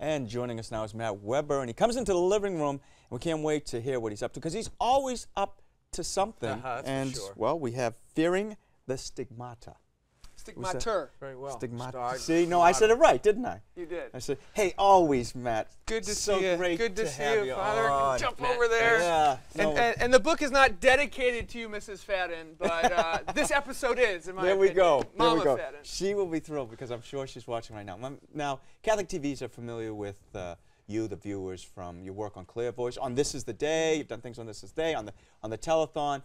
And joining us now is Matt Weber, and he comes into the living room, and we can't wait to hear what he's up to, because he's always up to something. That's and, for sure. well, we have Fearing the Stigmata. Stigmata. Very well. Stigmata. See, no, I said it right, didn't I? You did. I said, hey, always, Matt. Good to so see you. Great Good to to see have you, Father. Oh, jump Matt. over there. Yeah. No. And the book is not dedicated to you, Mrs. Fadden, but this episode is, in my opinion. There we go. Mama there we go. Fadden. She will be thrilled, because I'm sure she's watching right now. Now, Catholic TVs are familiar with you, the viewers, from your work on Clear Voice, on This Is the Day. You've done things on This Is the Day, on the telethon.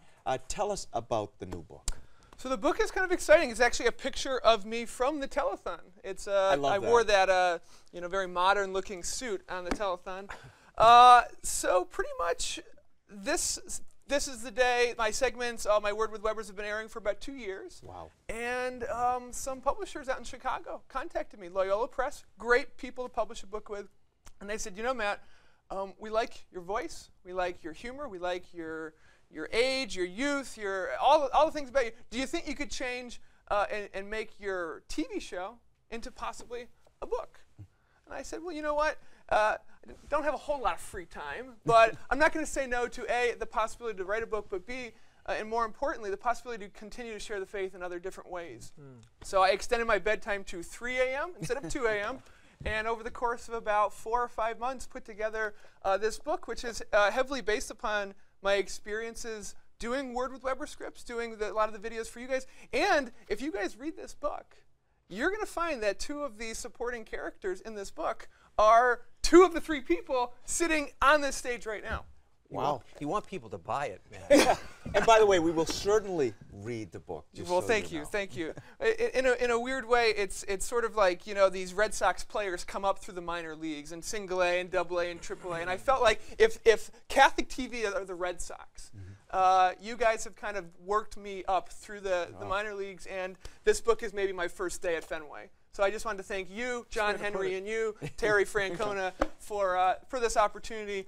Tell us about the new book. So the book is kind of exciting. It's actually a picture of me from the telethon. It's I wore that very modern-looking suit on the telethon. So pretty much this is the day. My segments, My Word with Webers, have been airing for about 2 years. Wow. And some publishers out in Chicago contacted me. Loyola Press, great people to publish a book with. And they said, you know, Matt, we like your voice, we like your humor, we like your age, your youth, all the things about you. Do you think you could change and make your TV show into possibly a book? And I said, well, you know what? I don't have a whole lot of free time, but I'm not going to say no to A, the possibility to write a book, but B, and more importantly, the possibility to continue to share the faith in other different ways. So I extended my bedtime to 3 a.m. instead of 2 a.m., and over the course of about 4 or 5 months put together this book, which is heavily based upon my experiences doing Word with Weber scripts, doing a lot of the videos for you guys. And if you guys read this book, you're going to find that 2 of the supporting characters in this book are 2 of the 3 people sitting on this stage right now. Wow. You want people to buy it, man. And by the way, we will certainly read the book. Well, thank you. In a weird way, it's sort of like, you know, these Red Sox players come up through the minor leagues and single A and double A and triple A, and I felt like if Catholic TV are the Red Sox, you guys have kind of worked me up through the minor leagues, and this book is maybe my first day at Fenway. So I just wanted to thank you, John Henry, and you, Terry Francona, for this opportunity.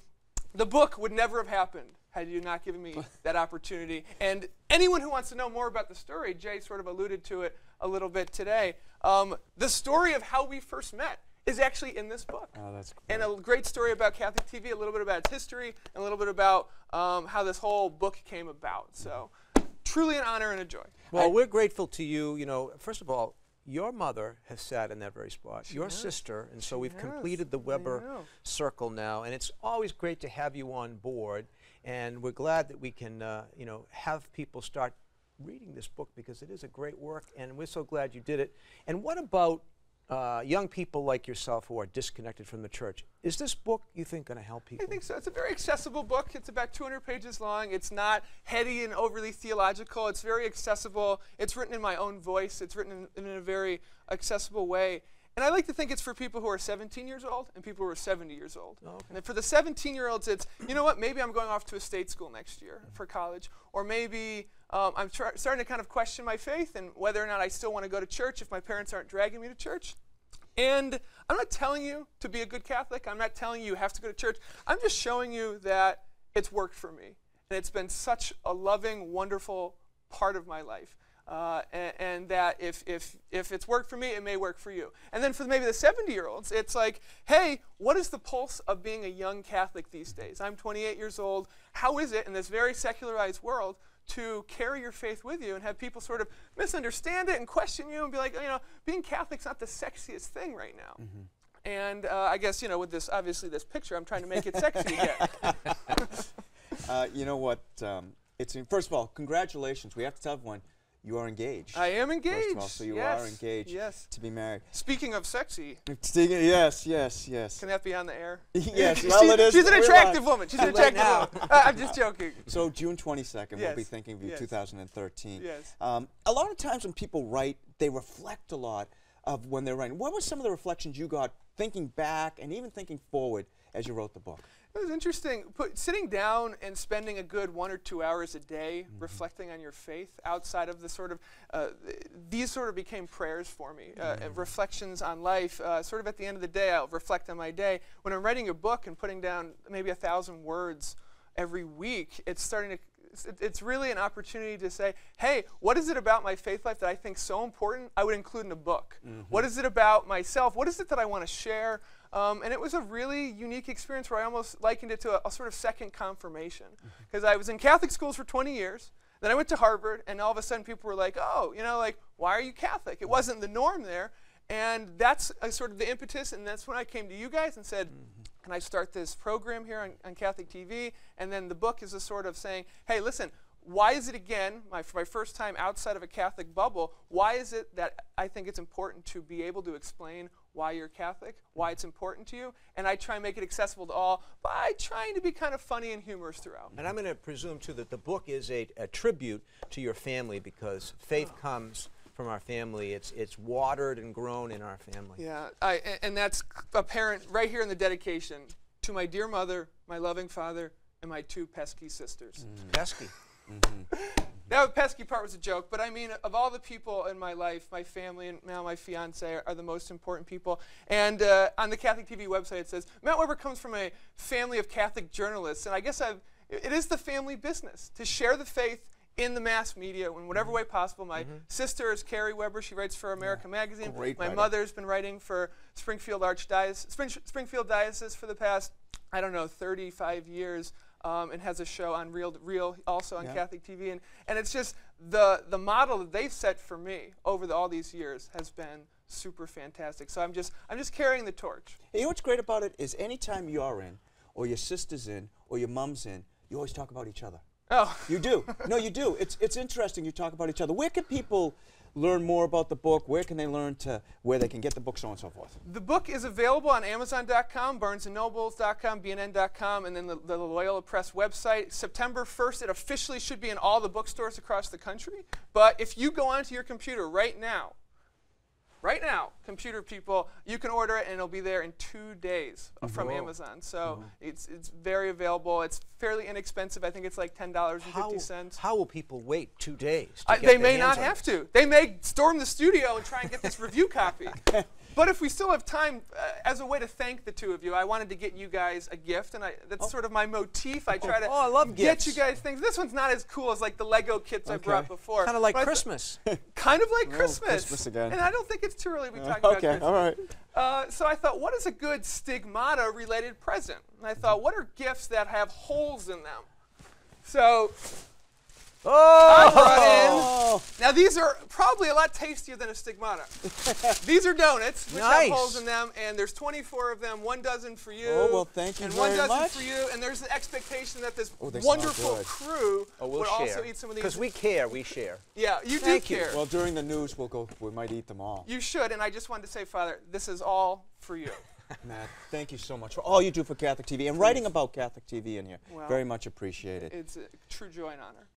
The book would never have happened had you not given me that opportunity. And anyone who wants to know more about the story, Jay sort of alluded to it a little bit today, the story of how we first met is actually in this book. Oh, that's cool. And a great story about Catholic TV, a little bit about its history, and a little bit about how this whole book came about. So truly an honor and a joy. Well, we're grateful to you. You know, first of all, your mother has sat in that very spot, your sister, and so we've completed the Weber circle now, and it's always great to have you on board, and we're glad that we can, have people start reading this book, because it is a great work, and we're so glad you did it. And what about young people like yourself who are disconnected from the church? Is this book, you think, going to help people? I think so. It's a very accessible book. It's about 200 pages long. It's not heady and overly theological. It's very accessible. It's written in my own voice. It's written in a very accessible way. And I like to think it's for people who are 17 years old and people who are 70 years old. Oh, okay. And for the 17-year-olds, it's, you know what, maybe I'm going off to a state school next year for college, or maybe I'm starting to kind of question my faith and whether or not I still want to go to church if my parents aren't dragging me to church. And I'm not telling you to be a good Catholic. I'm not telling you have to go to church. I'm just showing you that it's worked for me. And it's been such a loving, wonderful part of my life. And that if it's worked for me, it may work for you. And then for maybe the 70-year-olds, it's like, hey, what is the pulse of being a young Catholic these days? I'm 28 years old. How is it in this very secularized world to carry your faith with you and have people sort of misunderstand it and question you and be like, you know, being Catholic's not the sexiest thing right now. And I guess, you know, with this, obviously this picture, I'm trying to make it sexy again. You know what? First of all, congratulations. We have to tell everyone, you are engaged. I am engaged. First of all, so you are engaged to be married. Speaking of sexy. Yes. Can that be on the air? Yes. Well, it is. She's an attractive woman. She's an attractive woman. I'm just joking. So June 22nd, we'll be thinking of you 2013. Yes. A lot of times when people write, they reflect a lot of when they're writing. What were some of the reflections you got thinking back and even thinking forward as you wrote the book? It was interesting. Sitting down and spending a good 1 or 2 hours a day reflecting on your faith outside of the sort of, these sort of became prayers for me, reflections on life. Sort of at the end of the day, I'll reflect on my day. When I'm writing a book and putting down maybe 1,000 words every week, it's really an opportunity to say, hey, what is it about my faith life that I think so important I would include in a book? What is it about myself? What is it that I want to share? And it was a really unique experience where I almost likened it to a sort of second confirmation. Because I was in Catholic schools for 20 years. Then I went to Harvard, and all of a sudden people were like, oh, you know, like, why are you Catholic? It wasn't the norm there. And that's sort of the impetus, and that's when I came to you guys and said, can I start this program here on Catholic TV? And then the book is a sort of saying, hey, listen, why is it, again, for my first time outside of a Catholic bubble, why is it that I think it's important to be able to explain why you're Catholic, why it's important to you, and I try and make it accessible to all by trying to be kind of funny and humorous throughout. And I'm going to presume, too, that the book is a tribute to your family, because faith comes from our family. It's watered and grown in our family. Yeah, and that's apparent right here in the dedication. To my dear mother, my loving father, and my 2 pesky sisters. Pesky. That pesky part was a joke, but I mean, of all the people in my life, my family and now my fiance are the most important people. And on the Catholic TV website it says, Matt Weber comes from a family of Catholic journalists, and I guess it is the family business to share the faith in the mass media in whatever way possible. My sister is Carrie Weber. She writes for America Magazine. Great My writer. mother's been writing for Springfield Diocese for the past, I don't know, 35 years. And has a show on Real also on Catholic TV, and it's just the model that they've set for me over all these years has been super fantastic. So I'm just carrying the torch. You know what's great about it is anytime you're in, or your sister's in, or your mom's in, you always talk about each other. Oh, You do. No, you do. It's interesting you talk about each other. Where can people learn more about the book? Where can they learn where they can get the book, so on and so forth? the book is available on Amazon.com, BarnesandNobles.com, BNN.com, and then the Loyola Press website. September 1st, it officially should be in all the bookstores across the country. But if you go onto your computer right now, computer people, you can order it and it'll be there in 2 days from Amazon. So it's very available. It's fairly inexpensive. I think it's like $10.50. How will people wait 2 days? They may not have to. They may storm the studio and try and get this review copy. But if we still have time, as a way to thank the 2 of you, I wanted to get you guys a gift, and that's sort of my motif. I try to I love get gifts. you guys things. This one's not as cool as like the Lego kits I brought before. Kind of like But Christmas. Kind of like Oh, Christmas. Christmas again. And I don't think it's too early to be talking about Okay, Christmas. all right. So I thought, what is a good Stigmata-related present? And I thought, what are gifts that have holes in them? So I brought in. Now these are probably a lot tastier than a Stigmata. These are donuts, which have holes in them, and there's 24 of them. 1 dozen for you. Oh, well, thank you and very 1 dozen much. for you. And there's the expectation that this Oh, they smell wonderful good. crew We'll would share. also eat some of these. Because we care, we share. Yeah, you Thank do you. care. Well, during the news, we might eat them all. You should, and I just wanted to say, Father, this is all for you. Matt, thank you so much for all you do for Catholic TV and writing about Catholic TV in here. Well, Very much appreciated. It's a true joy and honor.